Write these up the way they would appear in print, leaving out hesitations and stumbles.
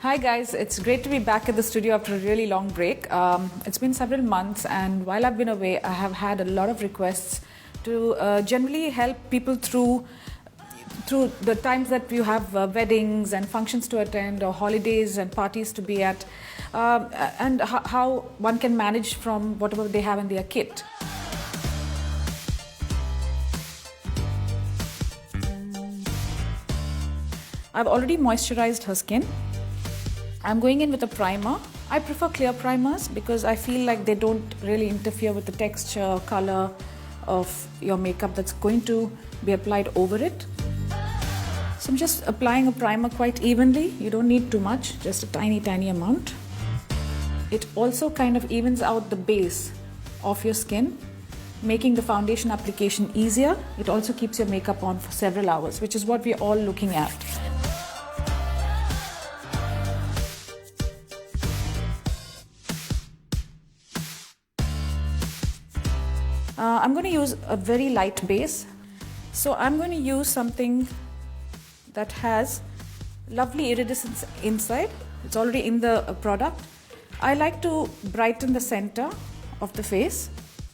Hi guys, it's great to be back at the studio after a really long break. It's been several months, and while I've been away, I have had a lot of requests to generally help people through the times that you have weddings and functions to attend or holidays and parties to be at, and how one can manage from whatever they have in their kit. I've already moisturized her skin. I'm going in with a primer. I prefer clear primers because I feel like they don't really interfere with the texture, color of your makeup that's going to be applied over it. So I'm just applying a primer quite evenly. You don't need too much, just a tiny amount. It also kind of evens out the base of your skin, making the foundation application easier. It also keeps your makeup on for several hours, which is what we're all looking at. I'm going to use a very light base. So I'm going to use something that has lovely iridescence inside. It's already in the product. I like to brighten the center of the face.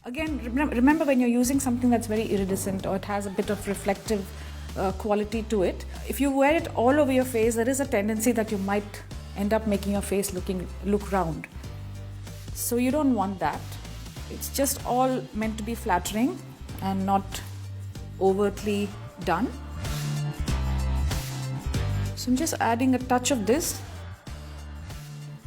Again, remember when you're using something that's very iridescent or it has a bit of reflective quality to it, if you wear it all over your face, there is a tendency that you might end up making your face look round. So you don't want that. It's just all meant to be flattering and not overtly done. So I'm just adding a touch of this.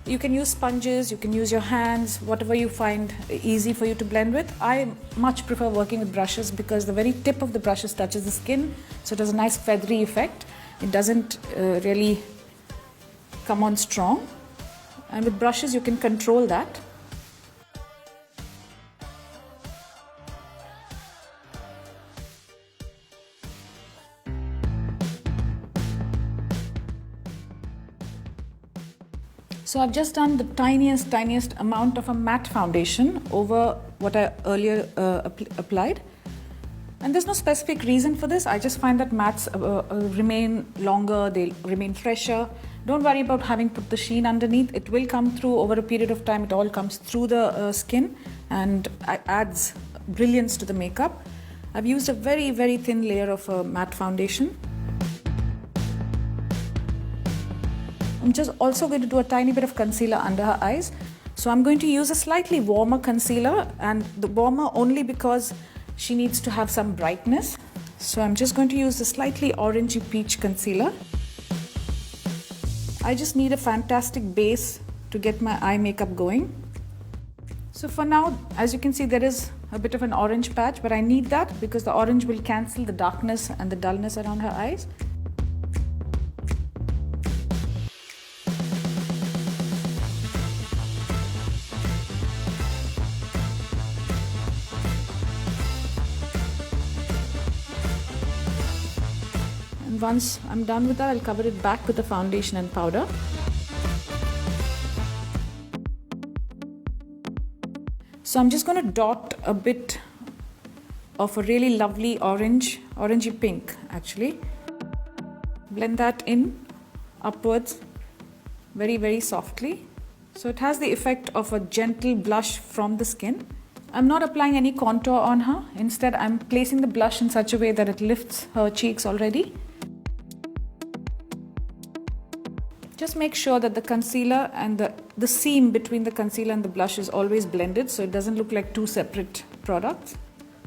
You can use sponges, you can use your hands, whatever you find easy for you to blend with. I much prefer working with brushes because the very tip of the brushes touches the skin, so it has a nice feathery effect. It doesn't really come on strong. And with brushes you can control that. So I've just done the tiniest amount of a matte foundation over what I earlier applied. And there's no specific reason for this. I just find that mattes remain longer, they remain fresher. Don't worry about having put the sheen underneath. It will come through over a period of time. It all comes through the skin and adds brilliance to the makeup. I've used a very thin layer of a matte foundation. I'm just also going to do a tiny bit of concealer under her eyes. So I'm going to use a slightly warmer concealer, and the warmer only because she needs to have some brightness. So I'm just going to use the slightly orangey peach concealer. I just need a fantastic base to get my eye makeup going. So for now, as you can see, there is a bit of an orange patch, but I need that because the orange will cancel the darkness and the dullness around her eyes. Once I'm done with that, I'll cover it back with the foundation and powder. So I'm just going to dot a bit of a really lovely orangey pink actually. Blend that in upwards very softly. So it has the effect of a gentle blush from the skin. I'm not applying any contour on her. Instead, I'm placing the blush in such a way that it lifts her cheeks already. Just make sure that the concealer and the seam between the concealer and the blush is always blended so it doesn't look like two separate products.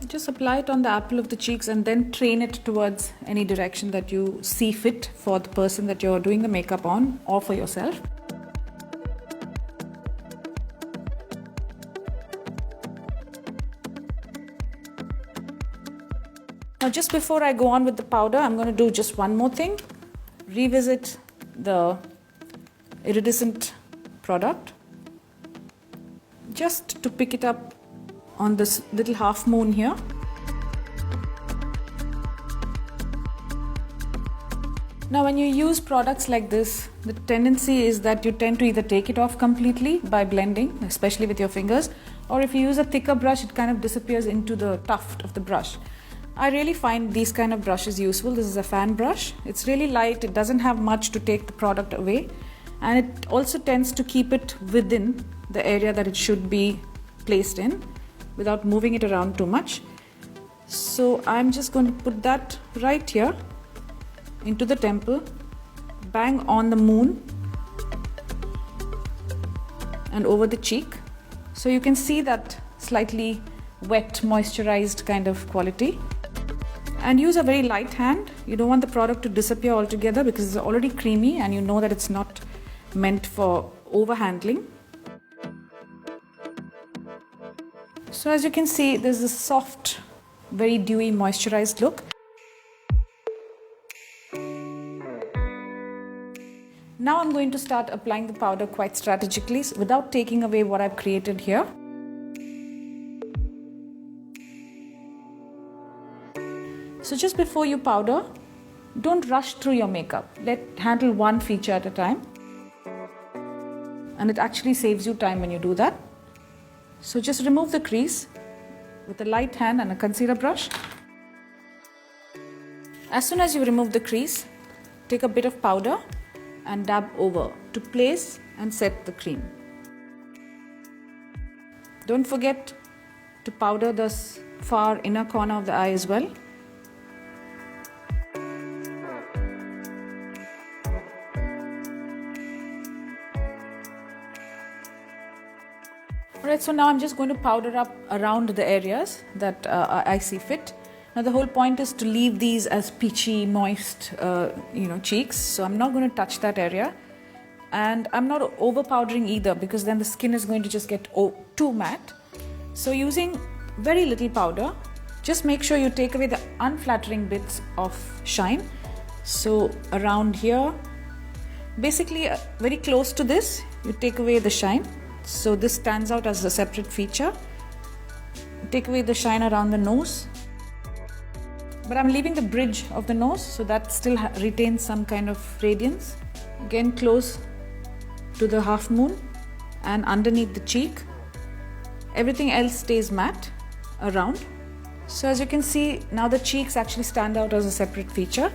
Just apply it on the apple of the cheeks and then train it towards any direction that you see fit for the person that you're doing the makeup on or for yourself. Now just before I go on with the powder, I'm going to do just one more thing. Revisit the iridescent product just to pick it up on this little half moon here. Now when you use products like this, the tendency is that you tend to either take it off completely by blending, especially with your fingers, or if you use a thicker brush, it kind of disappears into the tuft of the brush. I really find these kind of brushes useful. This is a fan brush. It's really light, it doesn't have much to take the product away. and it also tends to keep it within the area that it should be placed in without moving it around too much. So I'm just going to put that right here into the temple, bang on the moon and over the cheek. So you can see that slightly wet, moisturized kind of quality. And use a very light hand. You don't want the product to disappear altogether because it's already creamy and you know that it's not meant for over handling. So as you can see, there's a soft, very dewy, moisturized look. Now I'm going to start applying the powder quite strategically without taking away what I've created here. So just before you powder, don't rush through your makeup. Handle one feature at a time. And it actually saves you time when you do that. So just remove the crease with a light hand and a concealer brush. As soon as you remove the crease, take a bit of powder and dab over to place and set the cream. Don't forget to powder the far inner corner of the eye as well. Alright, so now I'm just going to powder up around the areas that I see fit. Now the whole point is to leave these as peachy, moist, cheeks. So I'm not going to touch that area. And I'm not over powdering either because then the skin is going to just get too matte. So using very little powder, just make sure you take away the unflattering bits of shine. So around here, basically very close to this, you take away the shine. So this stands out as a separate feature. Take away the shine around the nose. But I'm leaving the bridge of the nose so that still retains some kind of radiance. Again, close to the half moon and underneath the cheek. Everything else stays matte around. So as you can see, now the cheeks actually stand out as a separate feature.